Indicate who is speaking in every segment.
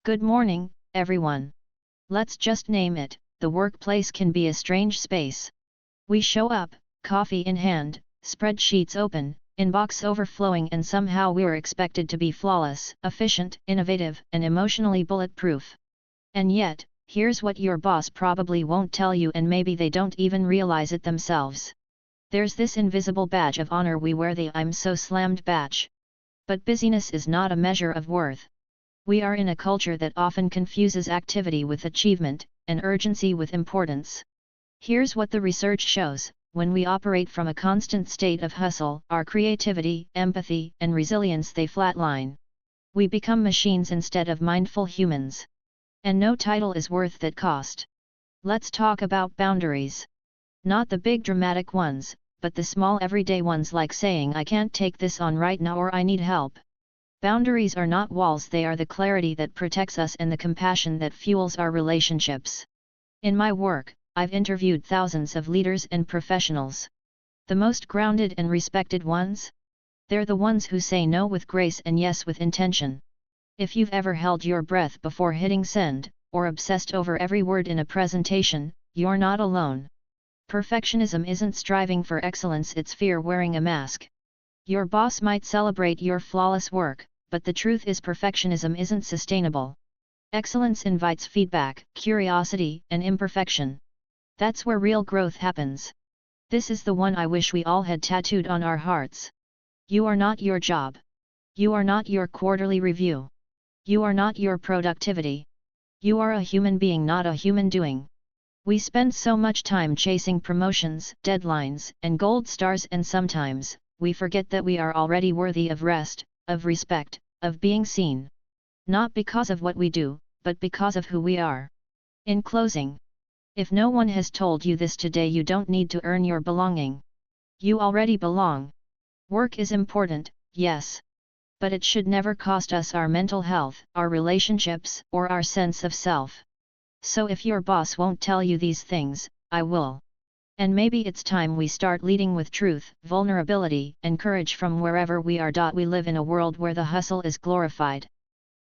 Speaker 1: Good morning, everyone. Let's just name it, the workplace can be a strange space. We show up, coffee in hand, spreadsheets open, inbox overflowing, and somehow we're expected to be flawless, efficient, innovative, and emotionally bulletproof. And yet, here's what your boss probably won't tell you, and maybe they don't even realize it themselves. There's this invisible badge of honor we wear, the "I'm so slammed" badge. But busyness is not a measure of worth. We are in a culture that often confuses activity with achievement, and urgency with importance. Here's what the research shows: when we operate from a constant state of hustle, our creativity, empathy, and resilience they flatline. We become machines instead of mindful humans. And no title is worth that cost. Let's talk about boundaries. Not the big dramatic ones, but the small everyday ones, like saying "I can't take this on right now" or "I need help." Boundaries are not walls, they are the clarity that protects us and the compassion that fuels our relationships. In my work, I've interviewed thousands of leaders and professionals. The most grounded and respected ones? They're the ones who say no with grace and yes with intention. If you've ever held your breath before hitting send, or obsessed over every word in a presentation, you're not alone. Perfectionism isn't striving for excellence, it's fear wearing a mask. Your boss might celebrate your flawless work, but the truth is perfectionism isn't sustainable. Excellence invites feedback, curiosity, and imperfection. That's where real growth happens. This is the one I wish we all had tattooed on our hearts. You are not your job. You are not your quarterly review. You are not your productivity. You are a human being, not a human doing. We spend so much time chasing promotions, deadlines, and gold stars, and sometimes we forget that we are already worthy of rest, of respect, of being seen. Not because of what we do, but because of who we are. In closing, if no one has told you this today, you don't need to earn your belonging. You already belong. Work is important, yes. But it should never cost us our mental health, our relationships, or our sense of self. So if your boss won't tell you these things, I will. And maybe it's time we start leading with truth, vulnerability, and courage from wherever we are. We live in a world where the hustle is glorified.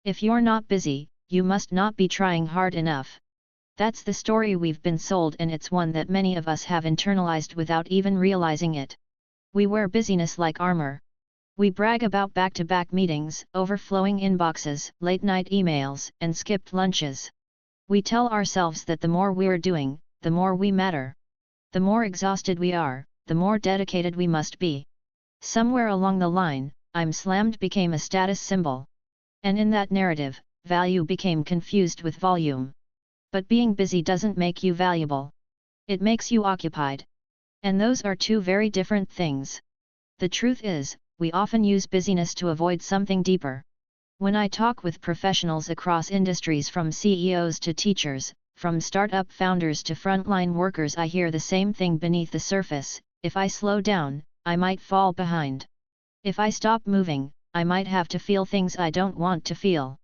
Speaker 1: If you're not busy, you must not be trying hard enough. That's the story we've been sold, and it's one that many of us have internalized without even realizing it. We wear busyness like armor. We brag about back-to-back meetings, overflowing inboxes, late-night emails, and skipped lunches. We tell ourselves that the more we're doing, the more we matter. The more exhausted we are, the more dedicated we must be. Somewhere along the line, "I'm slammed" became a status symbol. And in that narrative, value became confused with volume. But being busy doesn't make you valuable. It makes you occupied. And those are two very different things. The truth is, we often use busyness to avoid something deeper. When I talk with professionals across industries, from CEOs to teachers, from startup founders to frontline workers, I hear the same thing beneath the surface: if I slow down, I might fall behind. If I stop moving, I might have to feel things I don't want to feel.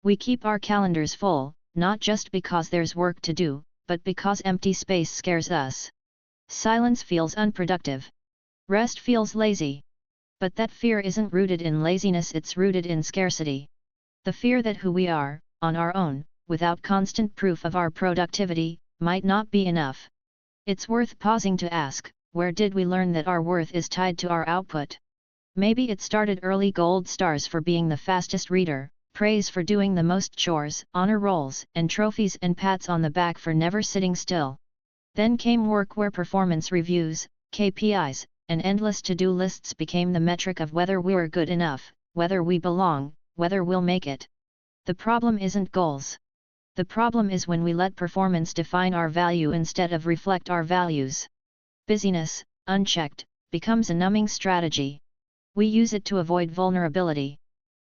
Speaker 1: We keep our calendars full, not just because there's work to do, but because empty space scares us. Silence feels unproductive. Rest feels lazy. But that fear isn't rooted in laziness, it's rooted in scarcity. The fear that who we are, on our own, without constant proof of our productivity, might not be enough. It's worth pausing to ask, where did we learn that our worth is tied to our output? Maybe it started early: gold stars for being the fastest reader, praise for doing the most chores, honor rolls, and trophies and pats on the back for never sitting still. Then came work, where performance reviews, KPIs, and endless to-do lists became the metric of whether we're good enough, whether we belong, whether we'll make it. The problem isn't goals. The problem is when we let performance define our value instead of reflect our values. Busyness, unchecked, becomes a numbing strategy. We use it to avoid vulnerability.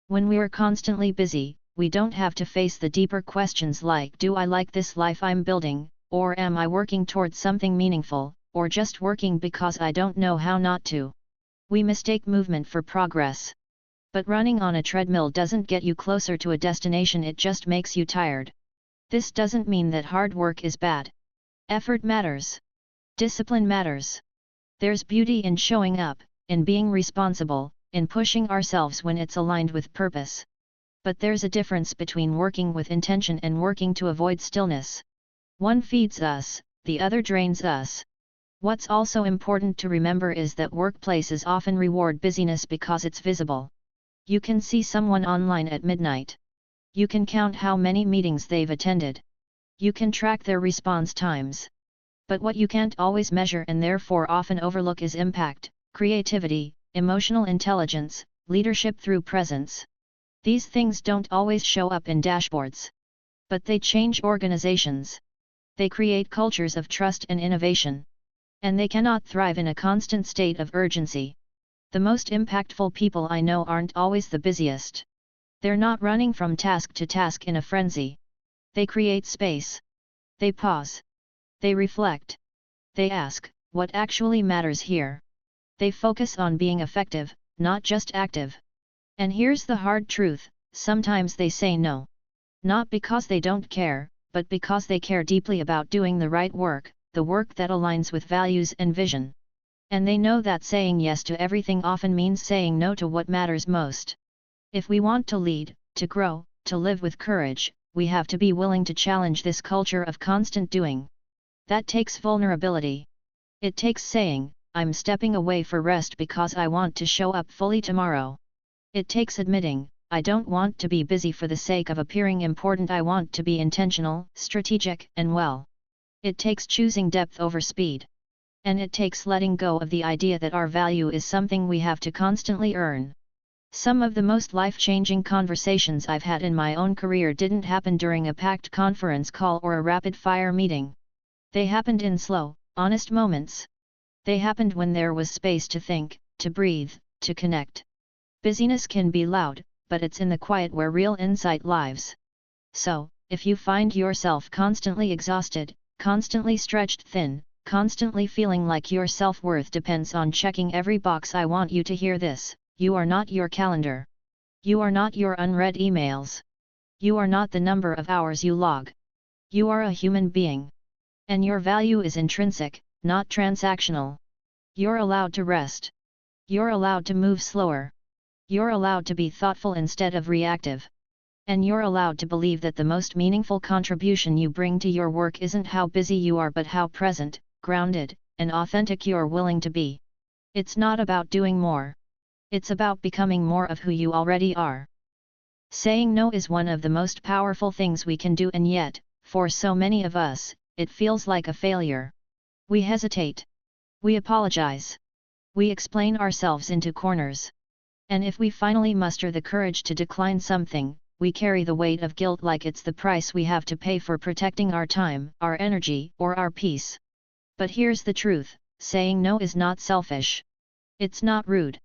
Speaker 1: When we're constantly busy, we don't have to face the deeper questions like, do I like this life I'm building, or am I working towards something meaningful, or just working because I don't know how not to. We mistake movement for progress. But running on a treadmill doesn't get you closer to a destination, it just makes you tired. This doesn't mean that hard work is bad. Effort matters. Discipline matters. There's beauty in showing up, in being responsible, in pushing ourselves when it's aligned with purpose. But there's a difference between working with intention and working to avoid stillness. One feeds us, the other drains us. What's also important to remember is that workplaces often reward busyness because it's visible. You can see someone online at midnight. You can count how many meetings they've attended. You can track their response times. But what you can't always measure and therefore often overlook is impact, creativity, emotional intelligence, leadership through presence. These things don't always show up in dashboards. But they change organizations. They create cultures of trust and innovation. And they cannot thrive in a constant state of urgency. The most impactful people I know aren't always the busiest. They're not running from task to task in a frenzy. They create space. They pause. They reflect. They ask, what actually matters here? They focus on being effective, not just active. And here's the hard truth, sometimes they say no. Not because they don't care, but because they care deeply about doing the right work, the work that aligns with values and vision. And they know that saying yes to everything often means saying no to what matters most. If we want to lead, to grow, to live with courage, we have to be willing to challenge this culture of constant doing. That takes vulnerability. It takes saying, I'm stepping away for rest because I want to show up fully tomorrow. It takes admitting, I don't want to be busy for the sake of appearing important. I want to be intentional, strategic, and well. It takes choosing depth over speed. And it takes letting go of the idea that our value is something we have to constantly earn. Some of the most life-changing conversations I've had in my own career didn't happen during a packed conference call or a rapid-fire meeting. They happened in slow, honest moments. They happened when there was space to think, to breathe, to connect. Busyness can be loud, but it's in the quiet where real insight lives. So, if you find yourself constantly exhausted, constantly stretched thin, constantly feeling like your self-worth depends on checking every box, I want you to hear this: you are not your calendar. You are not your unread emails. You are not the number of hours you log. You are a human being. And your value is intrinsic, not transactional. You're allowed to rest. You're allowed to move slower. You're allowed to be thoughtful instead of reactive. And you're allowed to believe that the most meaningful contribution you bring to your work isn't how busy you are but how present, grounded, and authentic you're willing to be. It's not about doing more. It's about becoming more of who you already are. Saying no is one of the most powerful things we can do, and yet, for so many of us, it feels like a failure. We hesitate. We apologize. We explain ourselves into corners. And if we finally muster the courage to decline something, we carry the weight of guilt like it's the price we have to pay for protecting our time, our energy, or our peace. But here's the truth: saying no is not selfish. It's not rude.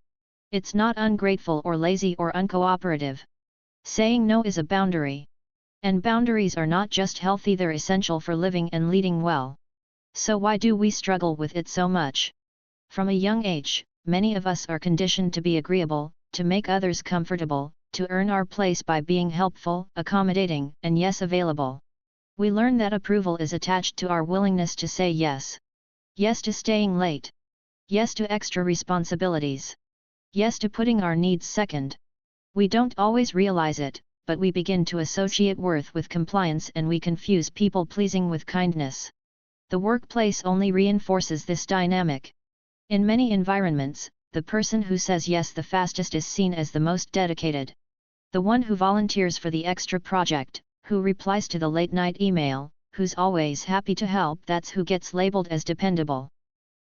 Speaker 1: It's not ungrateful or lazy or uncooperative. Saying no is a boundary. And boundaries are not just healthy, they're essential for living and leading well. So why do we struggle with it so much? From a young age, many of us are conditioned to be agreeable, to make others comfortable, to earn our place by being helpful, accommodating, and yes, available. We learn that approval is attached to our willingness to say yes. Yes to staying late. Yes to extra responsibilities. Yes to putting our needs second. We don't always realize it, but we begin to associate worth with compliance, and we confuse people-pleasing with kindness. The workplace only reinforces this dynamic. In many environments, the person who says yes the fastest is seen as the most dedicated. The one who volunteers for the extra project, who replies to the late-night email, who's always happy to help, that's who gets labeled as dependable.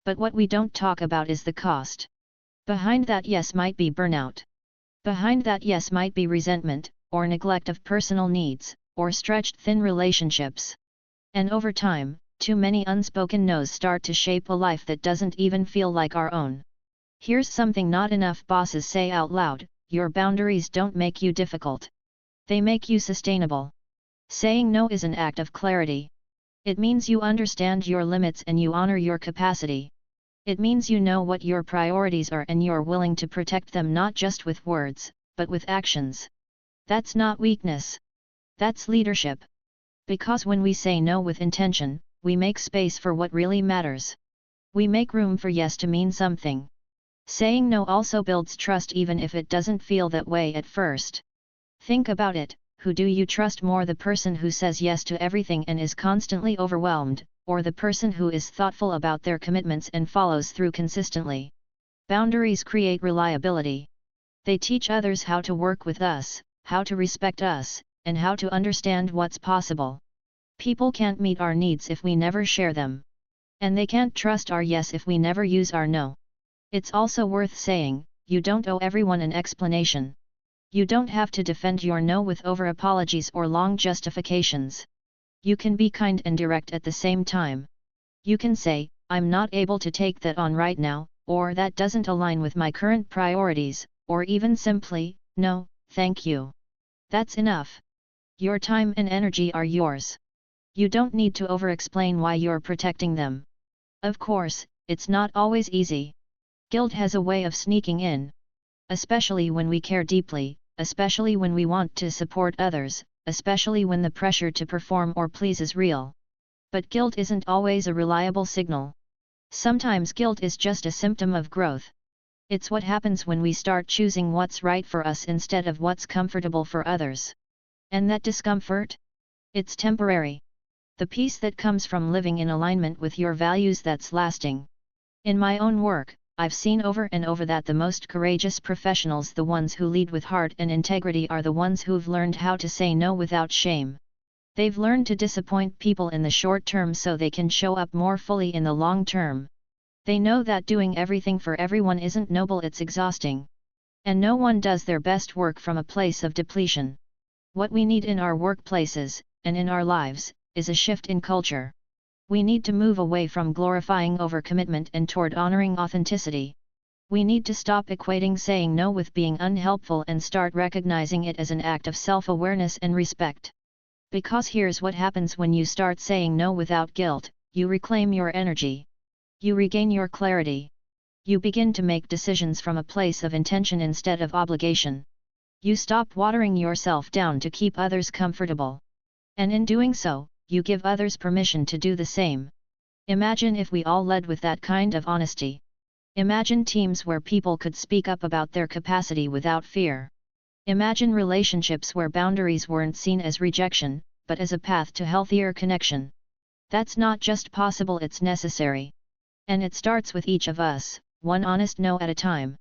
Speaker 1: But what we don't talk about is the cost. Behind that yes might be burnout. Behind that yes might be resentment, or neglect of personal needs, or stretched thin relationships. And over time, too many unspoken no's start to shape a life that doesn't even feel like our own. Here's something not enough bosses say out loud: your boundaries don't make you difficult. They make you sustainable. Saying no is an act of clarity. It means you understand your limits and you honor your capacity. It means you know what your priorities are and you're willing to protect them, not just with words, but with actions. That's not weakness. That's leadership. Because when we say no with intention, we make space for what really matters. We make room for yes to mean something. Saying no also builds trust, even if it doesn't feel that way at first. Think about it, who do you trust more, the person who says yes to everything and is constantly overwhelmed, or the person who is thoughtful about their commitments and follows through consistently? Boundaries create reliability. They teach others how to work with us, how to respect us, and how to understand what's possible. People can't meet our needs if we never share them. And they can't trust our yes if we never use our no. It's also worth saying, you don't owe everyone an explanation. You don't have to defend your no with over-apologies or long justifications. You can be kind and direct at the same time. You can say, I'm not able to take that on right now, or that doesn't align with my current priorities, or even simply, no, thank you. That's enough. Your time and energy are yours. You don't need to over-explain why you're protecting them. Of course, it's not always easy. Guilt has a way of sneaking in. Especially when we care deeply, especially when we want to support others, especially when the pressure to perform or please is real. But guilt isn't always a reliable signal. Sometimes guilt is just a symptom of growth. It's what happens when we start choosing what's right for us instead of what's comfortable for others. And that discomfort? It's temporary. The peace that comes from living in alignment with your values, that's lasting. In my own work, I've seen over and over that the most courageous professionals, the ones who lead with heart and integrity, are the ones who've learned how to say no without shame. They've learned to disappoint people in the short term so they can show up more fully in the long term. They know that doing everything for everyone isn't noble, it's exhausting. And no one does their best work from a place of depletion. What we need in our workplaces, and in our lives, is a shift in culture. We need to move away from glorifying overcommitment and toward honoring authenticity. We need to stop equating saying no with being unhelpful and start recognizing it as an act of self-awareness and respect. Because here's what happens when you start saying no without guilt: you reclaim your energy. You regain your clarity. You begin to make decisions from a place of intention instead of obligation. You stop watering yourself down to keep others comfortable. And in doing so, you give others permission to do the same. Imagine if we all led with that kind of honesty. Imagine teams where people could speak up about their capacity without fear. Imagine relationships where boundaries weren't seen as rejection, but as a path to healthier connection. That's not just possible, it's necessary. And it starts with each of us, one honest no at a time.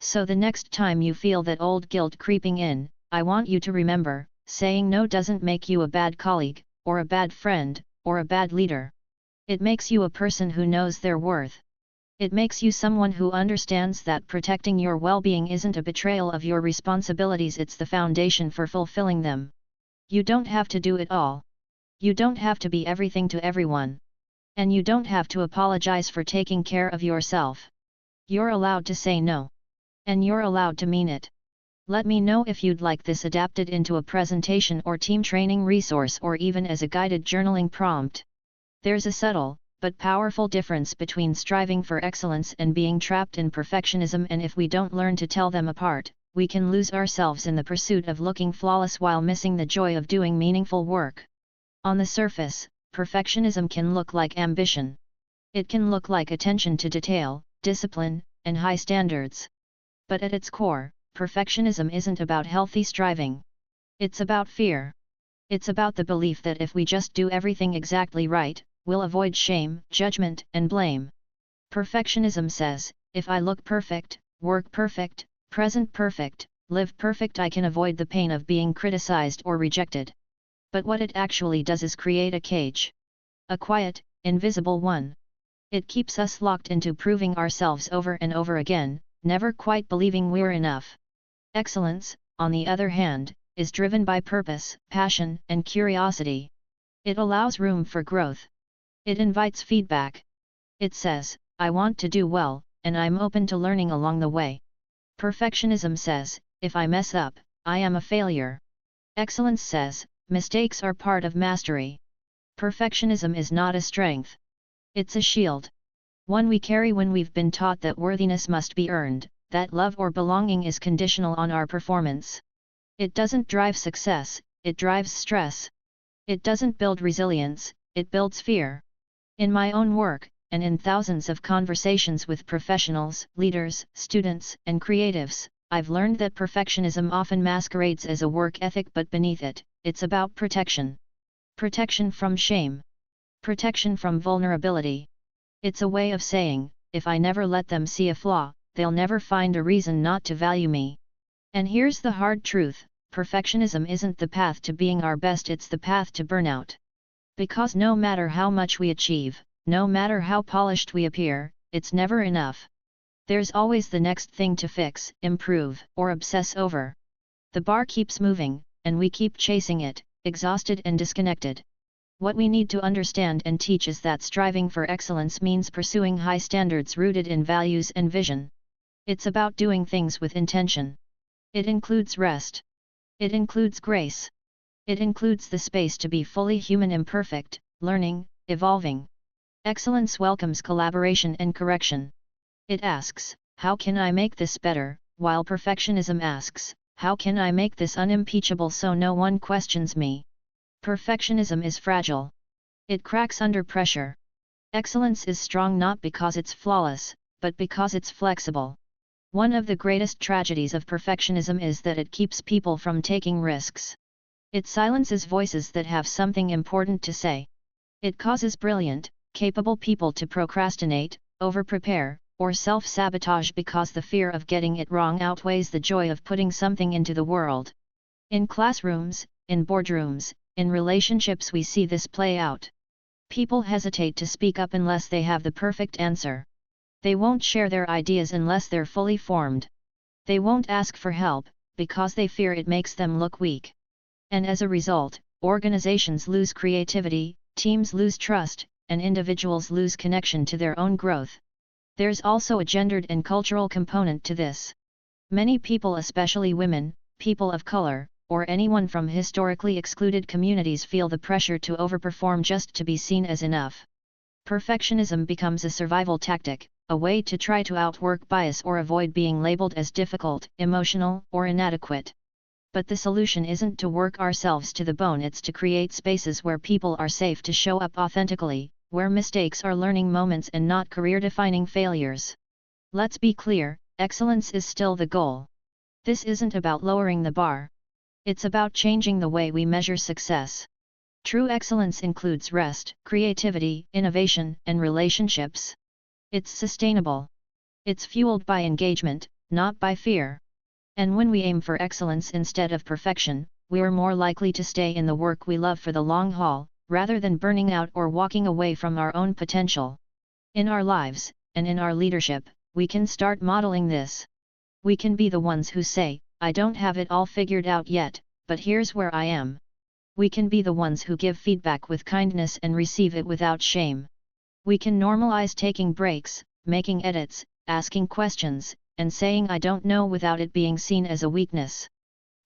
Speaker 1: So the next time you feel that old guilt creeping in, I want you to remember, saying no doesn't make you a bad colleague, or a bad friend, or a bad leader. It makes you a person who knows their worth. It makes you someone who understands that protecting your well-being isn't a betrayal of your responsibilities, it's the foundation for fulfilling them. You don't have to do it all. You don't have to be everything to everyone. And you don't have to apologize for taking care of yourself. You're allowed to say no. And you're allowed to mean it. Let me know if you'd like this adapted into a presentation or team training resource, or even as a guided journaling prompt. There's a subtle, but powerful difference between striving for excellence and being trapped in perfectionism, and if we don't learn to tell them apart, we can lose ourselves in the pursuit of looking flawless while missing the joy of doing meaningful work. On the surface, perfectionism can look like ambition. It can look like attention to detail, discipline, and high standards. But at its core, perfectionism isn't about healthy striving. It's about fear. It's about the belief that if we just do everything exactly right, we'll avoid shame, judgment, and blame. Perfectionism says, if I look perfect, work perfect, present perfect, live perfect, I can avoid the pain of being criticized or rejected. But what it actually does is create a cage. A quiet, invisible one. It keeps us locked into proving ourselves over and over again, never quite believing we're enough. Excellence, on the other hand, is driven by purpose, passion, and curiosity. It allows room for growth. It invites feedback. It says, I want to do well, and I'm open to learning along the way. Perfectionism says, if I mess up, I am a failure. Excellence says, mistakes are part of mastery. Perfectionism is not a strength. It's a shield. One we carry when we've been taught that worthiness must be earned, that love or belonging is conditional on our performance. It doesn't drive success, it drives stress. It doesn't build resilience, it builds fear. In my own work, and in thousands of conversations with professionals, leaders, students, and creatives, I've learned that perfectionism often masquerades as a work ethic, but beneath it, it's about protection. Protection from shame. Protection from vulnerability. It's a way of saying, if I never let them see a flaw, they'll never find a reason not to value me. And here's the hard truth, perfectionism isn't the path to being our best, it's the path to burnout. Because no matter how much we achieve, no matter how polished we appear, it's never enough. There's always the next thing to fix, improve, or obsess over. The bar keeps moving, and we keep chasing it, exhausted and disconnected. What we need to understand and teach is that striving for excellence means pursuing high standards rooted in values and vision. It's about doing things with intention. It includes rest. It includes grace. It includes the space to be fully human, imperfect, learning, evolving. Excellence welcomes collaboration and correction. It asks, how can I make this better, while perfectionism asks, how can I make this unimpeachable so no one questions me? Perfectionism is fragile. It cracks under pressure. Excellence is strong not because it's flawless, but because it's flexible. One of the greatest tragedies of perfectionism is that it keeps people from taking risks. It silences voices that have something important to say. It causes brilliant, capable people to procrastinate, over-prepare, or self-sabotage because the fear of getting it wrong outweighs the joy of putting something into the world. In classrooms, in boardrooms, in relationships we see this play out. People hesitate to speak up unless they have the perfect answer. They won't share their ideas unless they're fully formed. They won't ask for help, because they fear it makes them look weak. And as a result, organizations lose creativity, teams lose trust, and individuals lose connection to their own growth. There's also a gendered and cultural component to this. Many people, especially women, people of color, or anyone from historically excluded communities, feel the pressure to overperform just to be seen as enough. Perfectionism becomes a survival tactic, a way to try to outwork bias or avoid being labeled as difficult, emotional, or inadequate. But the solution isn't to work ourselves to the bone, it's to create spaces where people are safe to show up authentically, where mistakes are learning moments and not career-defining failures. Let's be clear, excellence is still the goal. This isn't about lowering the bar. It's about changing the way we measure success. True excellence includes rest, creativity, innovation, and relationships. It's sustainable. It's fueled by engagement, not by fear. And when we aim for excellence instead of perfection, we're more likely to stay in the work we love for the long haul, rather than burning out or walking away from our own potential. In our lives, and in our leadership, we can start modeling this. We can be the ones who say, I don't have it all figured out yet, but here's where I am. We can be the ones who give feedback with kindness and receive it without shame. We can normalize taking breaks, making edits, asking questions, and saying I don't know without it being seen as a weakness.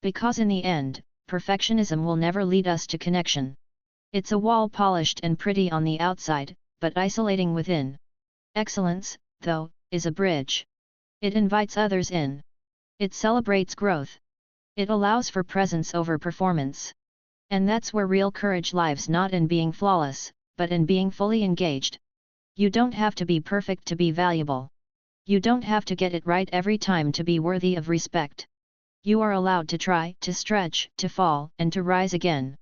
Speaker 1: Because in the end, perfectionism will never lead us to connection. It's a wall polished and pretty on the outside, but isolating within. Excellence, though, is a bridge. It invites others in. It celebrates growth. It allows for presence over performance. And that's where real courage lives, not in being flawless, but in being fully engaged. You don't have to be perfect to be valuable. You don't have to get it right every time to be worthy of respect. You are allowed to try, to stretch, to fall, and to rise again.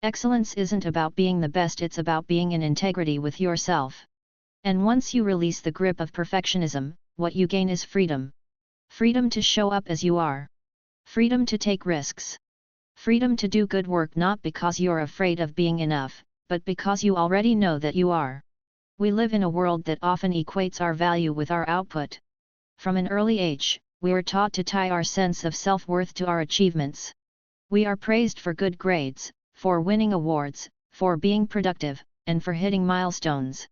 Speaker 1: Excellence isn't about being the best, it's about being in integrity with yourself. And once you release the grip of perfectionism, what you gain is freedom. Freedom to show up as you are. Freedom to take risks. Freedom to do good work not because you're afraid of being enough, but because you already know that you are. We live in a world that often equates our value with our output. From an early age, we are taught to tie our sense of self-worth to our achievements. We are praised for good grades, for winning awards, for being productive, and for hitting milestones.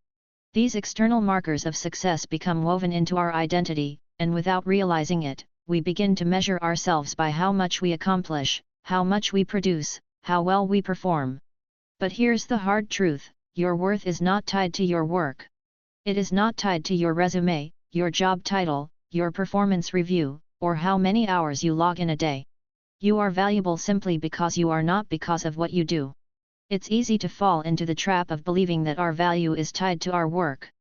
Speaker 1: These external markers of success become woven into our identity, and without realizing it, we begin to measure ourselves by how much we accomplish, how much we produce, how well we perform. But here's the hard truth, your worth is not tied to your work. It is not tied to your resume, your job title, your performance review, or how many hours you log in a day. You are valuable simply because you are, not because of what you do. It's easy to fall into the trap of believing that our value is tied to our work.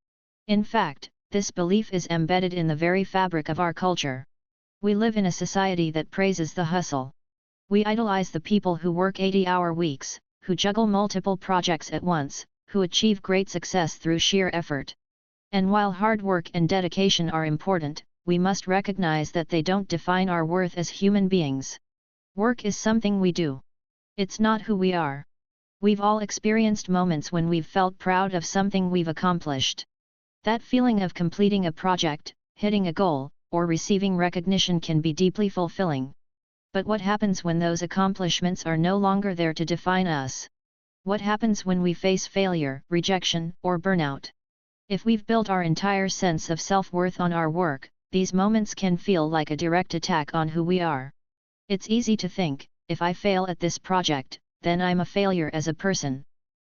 Speaker 1: In fact, this belief is embedded in the very fabric of our culture. We live in a society that praises the hustle. We idolize the people who work 80-hour weeks, who juggle multiple projects at once, who achieve great success through sheer effort. And while hard work and dedication are important, we must recognize that they don't define our worth as human beings. Work is something we do. It's not who we are. We've all experienced moments when we've felt proud of something we've accomplished. That feeling of completing a project, hitting a goal, or receiving recognition can be deeply fulfilling. But what happens when those accomplishments are no longer there to define us? What happens when we face failure, rejection, or burnout? If we've built our entire sense of self-worth on our work, these moments can feel like a direct attack on who we are. It's easy to think, if I fail at this project, then I'm a failure as a person.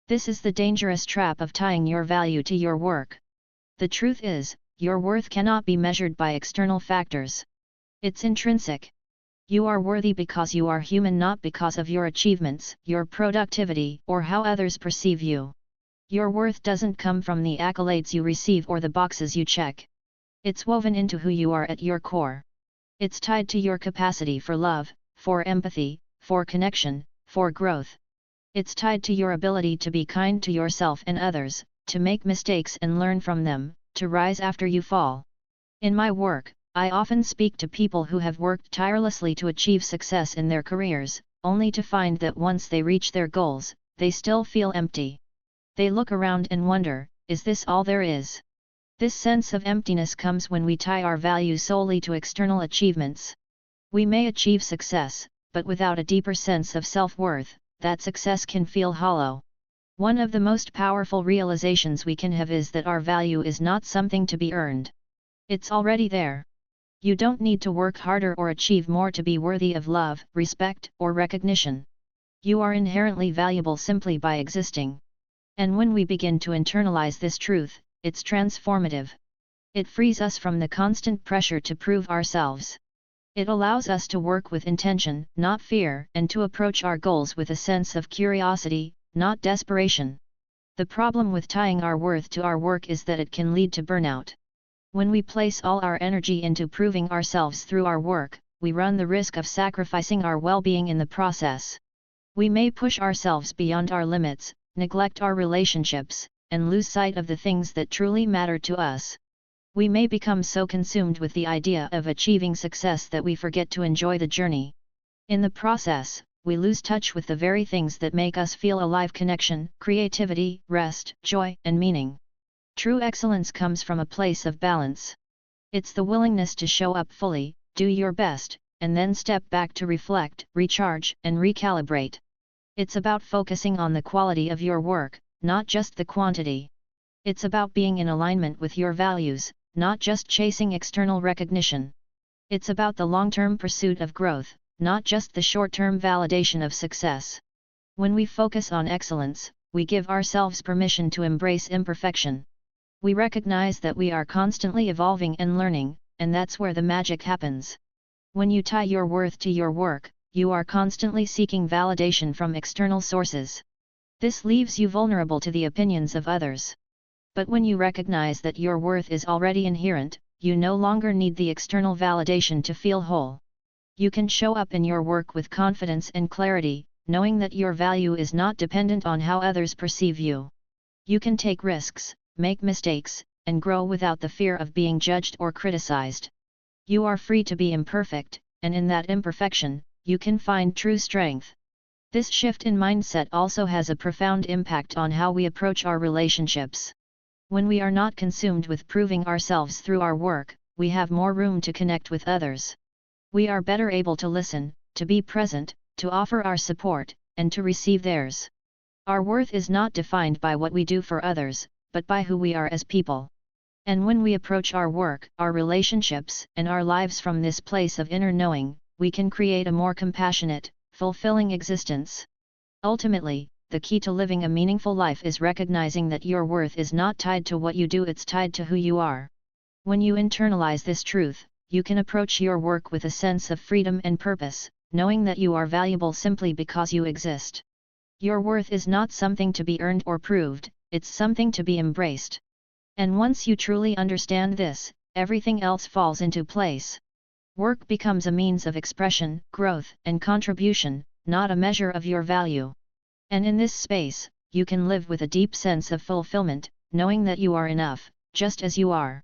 Speaker 1: This is the dangerous trap of tying your value to your work. The truth is, your worth cannot be measured by external factors. It's intrinsic. You are worthy because you are human, not because of your achievements, your productivity, or how others perceive you. Your worth doesn't come from the accolades you receive or the boxes you check. It's woven into who you are at your core. It's tied to your capacity for love, for empathy, for connection, for growth. It's tied to your ability to be kind to yourself and others, to make mistakes and learn from them, to rise after you fall. In my work, I often speak to people who have worked tirelessly to achieve success in their careers, only to find that once they reach their goals, they still feel empty. They look around and wonder, is this all there is? This sense of emptiness comes when we tie our value solely to external achievements. We may achieve success, but without a deeper sense of self-worth, that success can feel hollow. One of the most powerful realizations we can have is that our value is not something to be earned. It's already there. You don't need to work harder or achieve more to be worthy of love, respect, or recognition. You are inherently valuable simply by existing. And when we begin to internalize this truth, it's transformative. It frees us from the constant pressure to prove ourselves. It allows us to work with intention, not fear, and to approach our goals with a sense of curiosity, not desperation. The problem with tying our worth to our work is that it can lead to burnout. When we place all our energy into proving ourselves through our work, we run the risk of sacrificing our well-being in the process. We may push ourselves beyond our limits, neglect our relationships, and lose sight of the things that truly matter to us. We may become so consumed with the idea of achieving success that we forget to enjoy the journey. In the process, we lose touch with the very things that make us feel alive: connection, creativity, rest, joy, and meaning. True excellence comes from a place of balance. It's the willingness to show up fully, do your best, and then step back to reflect, recharge, and recalibrate. It's about focusing on the quality of your work, not just the quantity. It's about being in alignment with your values, not just chasing external recognition. It's about the long-term pursuit of growth, not just the short-term validation of success. When we focus on excellence, we give ourselves permission to embrace imperfection. We recognize that we are constantly evolving and learning, and that's where the magic happens. When you tie your worth to your work, you are constantly seeking validation from external sources. This leaves you vulnerable to the opinions of others. But when you recognize that your worth is already inherent, you no longer need the external validation to feel whole. You can show up in your work with confidence and clarity, knowing that your value is not dependent on how others perceive you. You can take risks, make mistakes, and grow without the fear of being judged or criticized. You are free to be imperfect, and in that imperfection, you can find true strength. This shift in mindset also has a profound impact on how we approach our relationships. When we are not consumed with proving ourselves through our work, we have more room to connect with others. We are better able to listen, to be present, to offer our support, and to receive theirs. Our worth is not defined by what we do for others, but by who we are as people. And when we approach our work, our relationships, and our lives from this place of inner knowing, we can create a more compassionate, fulfilling existence. Ultimately, the key to living a meaningful life is recognizing that your worth is not tied to what you do, it's tied to who you are. When you internalize this truth, you can approach your work with a sense of freedom and purpose, knowing that you are valuable simply because you exist. Your worth is not something to be earned or proved, it's something to be embraced. And once you truly understand this, everything else falls into place. Work becomes a means of expression, growth, and contribution, not a measure of your value. And in this space, you can live with a deep sense of fulfillment, knowing that you are enough, just as you are.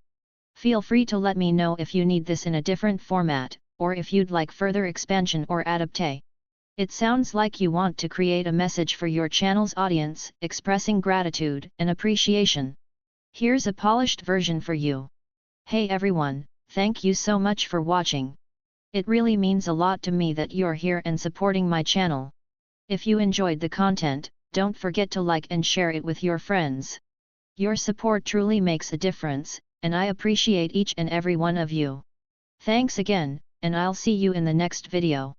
Speaker 1: Feel free to let me know if you need this in a different format, or if you'd like further expansion or adaptation. It sounds like you want to create a message for your channel's audience, expressing gratitude and appreciation. Here's a polished version for you. Hey everyone, thank you so much for watching. It really means a lot to me that you're here and supporting my channel. If you enjoyed the content, don't forget to like and share it with your friends. Your support truly makes a difference, and I appreciate each and every one of you. Thanks again, and I'll see you in the next video.